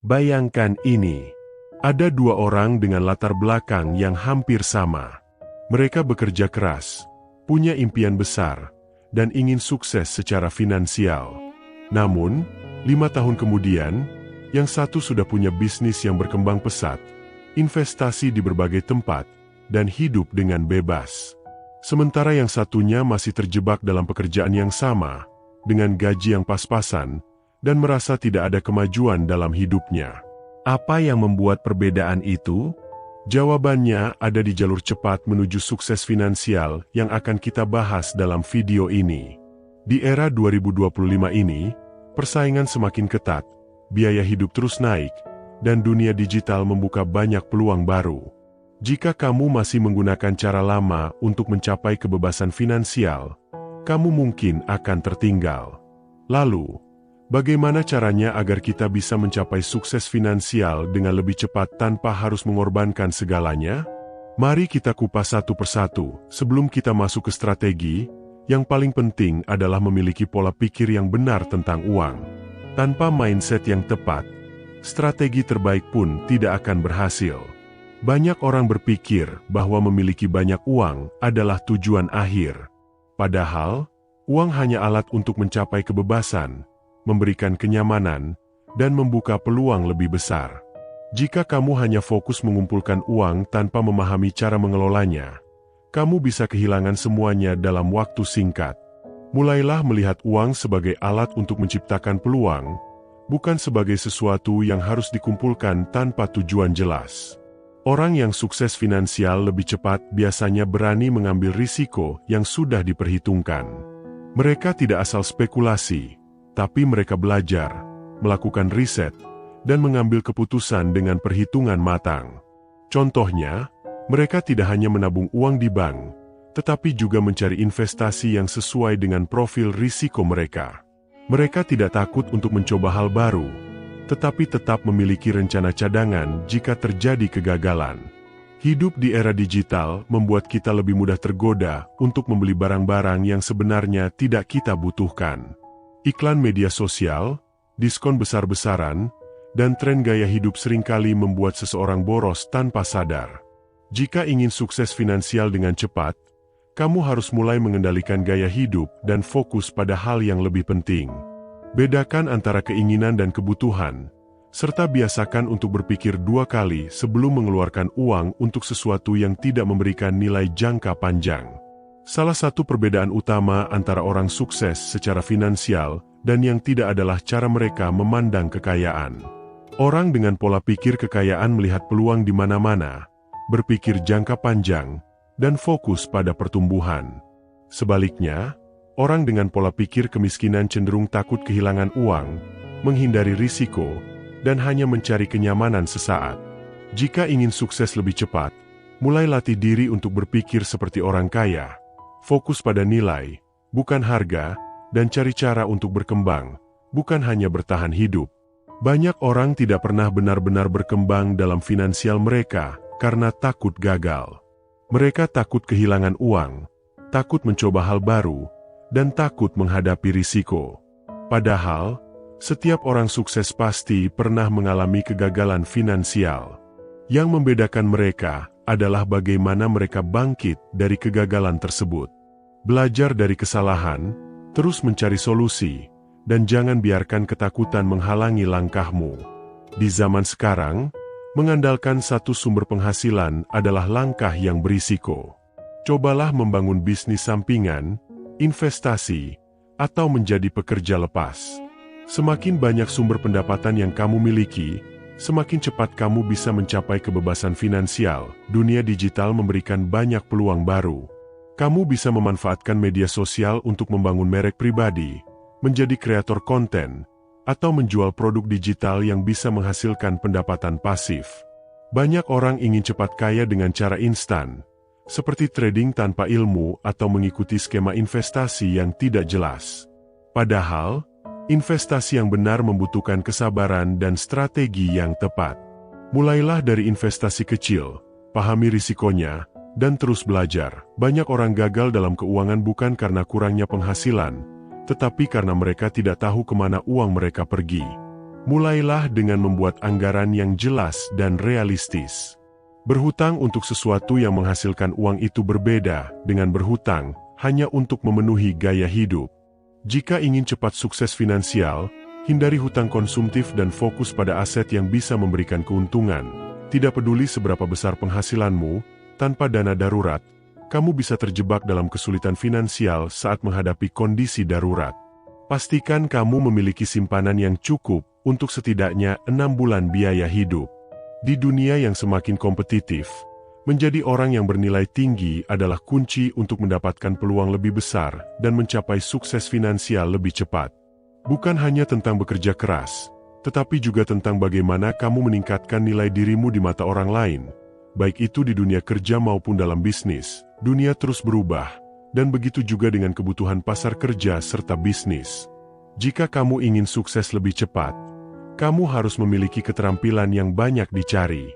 Bayangkan ini. Ada dua orang dengan latar belakang yang hampir sama. Mereka bekerja keras, punya impian besar, dan ingin sukses secara finansial. Namun, 5 tahun kemudian, yang satu sudah punya bisnis yang berkembang pesat, investasi di berbagai tempat, dan hidup dengan bebas. Sementara yang satunya masih terjebak dalam pekerjaan yang sama, dengan gaji yang pas-pasan, dan merasa tidak ada kemajuan dalam hidupnya. Apa yang membuat perbedaan itu? Jawabannya ada di jalur cepat menuju sukses finansial yang akan kita bahas dalam video ini. Di era 2025 ini, persaingan semakin ketat, biaya hidup terus naik, dan dunia digital membuka banyak peluang baru. Jika kamu masih menggunakan cara lama untuk mencapai kebebasan finansial, kamu mungkin akan tertinggal. Lalu, bagaimana caranya agar kita bisa mencapai sukses finansial dengan lebih cepat tanpa harus mengorbankan segalanya? Mari kita kupas satu persatu. Sebelum kita masuk ke strategi, yang paling penting adalah memiliki pola pikir yang benar tentang uang. Tanpa mindset yang tepat, strategi terbaik pun tidak akan berhasil. Banyak orang berpikir bahwa memiliki banyak uang adalah tujuan akhir. Padahal, uang hanya alat untuk mencapai kebebasan, memberikan kenyamanan, dan membuka peluang lebih besar. Jika kamu hanya fokus mengumpulkan uang tanpa memahami cara mengelolanya, kamu bisa kehilangan semuanya dalam waktu singkat. Mulailah melihat uang sebagai alat untuk menciptakan peluang, bukan sebagai sesuatu yang harus dikumpulkan tanpa tujuan jelas. Orang yang sukses finansial lebih cepat biasanya berani mengambil risiko yang sudah diperhitungkan. Mereka tidak asal spekulasi, tapi mereka belajar, melakukan riset, dan mengambil keputusan dengan perhitungan matang. Contohnya, mereka tidak hanya menabung uang di bank, tetapi juga mencari investasi yang sesuai dengan profil risiko mereka. Mereka tidak takut untuk mencoba hal baru, tetapi tetap memiliki rencana cadangan jika terjadi kegagalan. Hidup di era digital membuat kita lebih mudah tergoda untuk membeli barang-barang yang sebenarnya tidak kita butuhkan. Iklan media sosial, diskon besar-besaran, dan tren gaya hidup seringkali membuat seseorang boros tanpa sadar. Jika ingin sukses finansial dengan cepat, kamu harus mulai mengendalikan gaya hidup dan fokus pada hal yang lebih penting. Bedakan antara keinginan dan kebutuhan, serta biasakan untuk berpikir 2 kali sebelum mengeluarkan uang untuk sesuatu yang tidak memberikan nilai jangka panjang. Salah satu perbedaan utama antara orang sukses secara finansial dan yang tidak adalah cara mereka memandang kekayaan. Orang dengan pola pikir kekayaan melihat peluang di mana-mana, berpikir jangka panjang, dan fokus pada pertumbuhan. Sebaliknya, orang dengan pola pikir kemiskinan cenderung takut kehilangan uang, menghindari risiko, dan hanya mencari kenyamanan sesaat. Jika ingin sukses lebih cepat, mulai latih diri untuk berpikir seperti orang kaya. Fokus pada nilai, bukan harga, dan cari cara untuk berkembang, bukan hanya bertahan hidup. Banyak orang tidak pernah benar-benar berkembang dalam finansial mereka karena takut gagal. Mereka takut kehilangan uang, takut mencoba hal baru, dan takut menghadapi risiko. Padahal, setiap orang sukses pasti pernah mengalami kegagalan finansial. Yang membedakan mereka adalah bagaimana mereka bangkit dari kegagalan tersebut. Belajar dari kesalahan, terus mencari solusi, dan jangan biarkan ketakutan menghalangi langkahmu. Di zaman sekarang, mengandalkan satu sumber penghasilan adalah langkah yang berisiko. Cobalah membangun bisnis sampingan, investasi, atau menjadi pekerja lepas. Semakin banyak sumber pendapatan yang kamu miliki, semakin cepat kamu bisa mencapai kebebasan finansial. Dunia digital memberikan banyak peluang baru. Kamu bisa memanfaatkan media sosial untuk membangun merek pribadi, menjadi kreator konten, atau menjual produk digital yang bisa menghasilkan pendapatan pasif. Banyak orang ingin cepat kaya dengan cara instan, seperti trading tanpa ilmu atau mengikuti skema investasi yang tidak jelas. Padahal, investasi yang benar membutuhkan kesabaran dan strategi yang tepat. Mulailah dari investasi kecil, pahami risikonya, dan terus belajar. Banyak orang gagal dalam keuangan bukan karena kurangnya penghasilan, tetapi karena mereka tidak tahu kemana uang mereka pergi. Mulailah dengan membuat anggaran yang jelas dan realistis. Berhutang untuk sesuatu yang menghasilkan uang itu berbeda dengan berhutang hanya untuk memenuhi gaya hidup. Jika ingin cepat sukses finansial, hindari hutang konsumtif dan fokus pada aset yang bisa memberikan keuntungan. Tidak peduli seberapa besar penghasilanmu, tanpa dana darurat, kamu bisa terjebak dalam kesulitan finansial saat menghadapi kondisi darurat. Pastikan kamu memiliki simpanan yang cukup untuk setidaknya 6 bulan biaya hidup. Di dunia yang semakin kompetitif, menjadi orang yang bernilai tinggi adalah kunci untuk mendapatkan peluang lebih besar dan mencapai sukses finansial lebih cepat. Bukan hanya tentang bekerja keras, tetapi juga tentang bagaimana kamu meningkatkan nilai dirimu di mata orang lain. Baik itu di dunia kerja maupun dalam bisnis, dunia terus berubah, dan begitu juga dengan kebutuhan pasar kerja serta bisnis. Jika kamu ingin sukses lebih cepat, kamu harus memiliki keterampilan yang banyak dicari.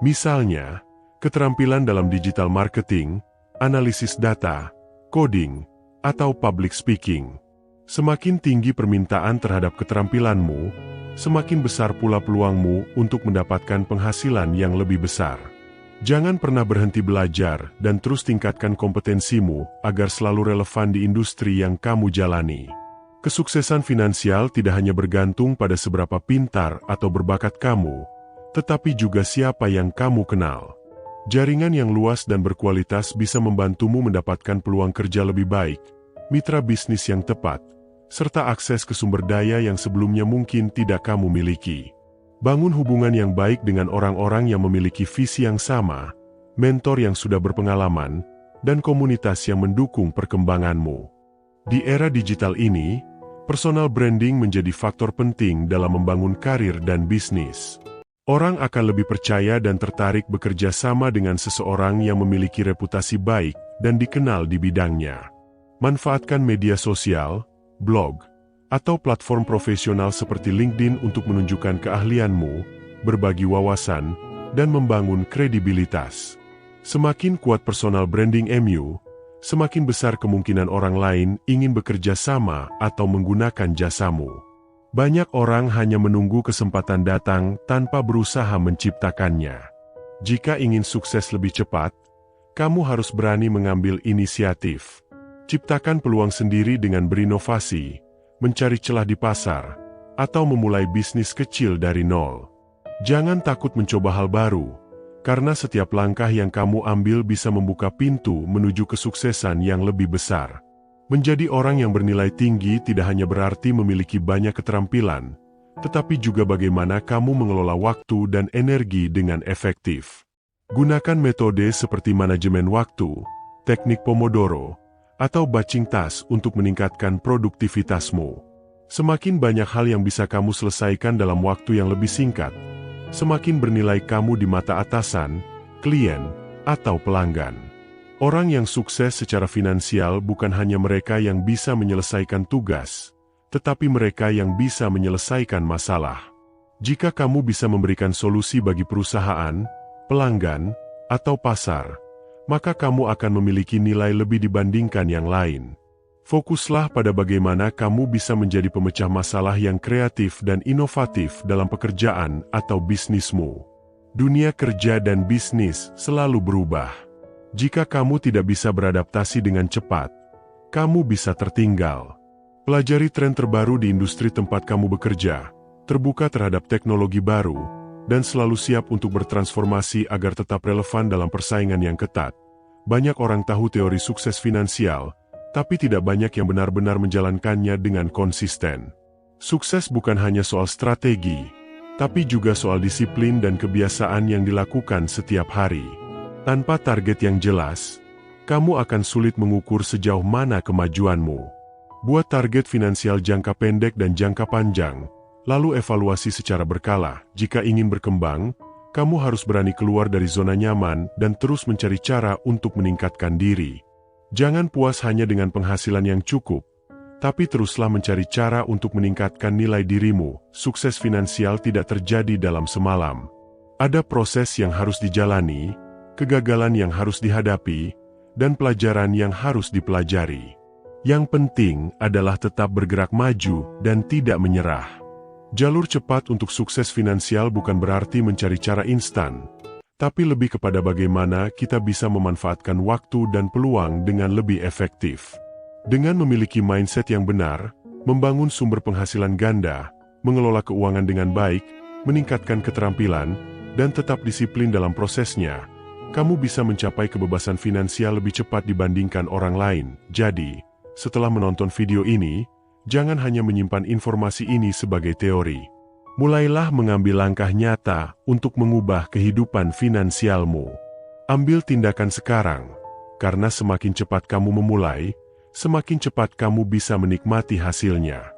Misalnya, keterampilan dalam digital marketing, analisis data, coding, atau public speaking. Semakin tinggi permintaan terhadap keterampilanmu, semakin besar pula peluangmu untuk mendapatkan penghasilan yang lebih besar. Jangan pernah berhenti belajar dan terus tingkatkan kompetensimu agar selalu relevan di industri yang kamu jalani. Kesuksesan finansial tidak hanya bergantung pada seberapa pintar atau berbakat kamu, tetapi juga siapa yang kamu kenal. Jaringan yang luas dan berkualitas bisa membantumu mendapatkan peluang kerja lebih baik, mitra bisnis yang tepat, serta akses ke sumber daya yang sebelumnya mungkin tidak kamu miliki. Bangun hubungan yang baik dengan orang-orang yang memiliki visi yang sama, mentor yang sudah berpengalaman, dan komunitas yang mendukung perkembanganmu. Di era digital ini, personal branding menjadi faktor penting dalam membangun karir dan bisnis. Orang akan lebih percaya dan tertarik bekerja sama dengan seseorang yang memiliki reputasi baik dan dikenal di bidangnya. Manfaatkan media sosial, blog, atau platform profesional seperti LinkedIn untuk menunjukkan keahlianmu, berbagi wawasan, dan membangun kredibilitas. Semakin kuat personal branding MU, semakin besar kemungkinan orang lain ingin bekerja sama atau menggunakan jasamu. Banyak orang hanya menunggu kesempatan datang tanpa berusaha menciptakannya. Jika ingin sukses lebih cepat, kamu harus berani mengambil inisiatif. Ciptakan peluang sendiri dengan berinovasi, mencari celah di pasar, atau memulai bisnis kecil dari nol. Jangan takut mencoba hal baru, karena setiap langkah yang kamu ambil bisa membuka pintu menuju kesuksesan yang lebih besar. Menjadi orang yang bernilai tinggi tidak hanya berarti memiliki banyak keterampilan, tetapi juga bagaimana kamu mengelola waktu dan energi dengan efektif. Gunakan metode seperti manajemen waktu, teknik Pomodoro, atau batching task untuk meningkatkan produktivitasmu. Semakin banyak hal yang bisa kamu selesaikan dalam waktu yang lebih singkat, semakin bernilai kamu di mata atasan, klien, atau pelanggan. Orang yang sukses secara finansial bukan hanya mereka yang bisa menyelesaikan tugas, tetapi mereka yang bisa menyelesaikan masalah. Jika kamu bisa memberikan solusi bagi perusahaan, pelanggan, atau pasar, maka kamu akan memiliki nilai lebih dibandingkan yang lain. Fokuslah pada bagaimana kamu bisa menjadi pemecah masalah yang kreatif dan inovatif dalam pekerjaan atau bisnismu. Dunia kerja dan bisnis selalu berubah. Jika kamu tidak bisa beradaptasi dengan cepat, kamu bisa tertinggal. Pelajari tren terbaru di industri tempat kamu bekerja, terbuka terhadap teknologi baru, dan selalu siap untuk bertransformasi agar tetap relevan dalam persaingan yang ketat. Banyak orang tahu teori sukses finansial, tapi tidak banyak yang benar-benar menjalankannya dengan konsisten. Sukses bukan hanya soal strategi, tapi juga soal disiplin dan kebiasaan yang dilakukan setiap hari. Tanpa target yang jelas, kamu akan sulit mengukur sejauh mana kemajuanmu. Buat target finansial jangka pendek dan jangka panjang, lalu evaluasi secara berkala. Jika ingin berkembang, kamu harus berani keluar dari zona nyaman dan terus mencari cara untuk meningkatkan diri. Jangan puas hanya dengan penghasilan yang cukup, tapi teruslah mencari cara untuk meningkatkan nilai dirimu. Sukses finansial tidak terjadi dalam semalam. Ada proses yang harus dijalani, kegagalan yang harus dihadapi, dan pelajaran yang harus dipelajari. Yang penting adalah tetap bergerak maju dan tidak menyerah. Jalur cepat untuk sukses finansial bukan berarti mencari cara instan, tapi lebih kepada bagaimana kita bisa memanfaatkan waktu dan peluang dengan lebih efektif. Dengan memiliki mindset yang benar, membangun sumber penghasilan ganda, mengelola keuangan dengan baik, meningkatkan keterampilan, dan tetap disiplin dalam prosesnya, kamu bisa mencapai kebebasan finansial lebih cepat dibandingkan orang lain. Jadi, setelah menonton video ini, jangan hanya menyimpan informasi ini sebagai teori. Mulailah mengambil langkah nyata untuk mengubah kehidupan finansialmu. Ambil tindakan sekarang, karena semakin cepat kamu memulai, semakin cepat kamu bisa menikmati hasilnya.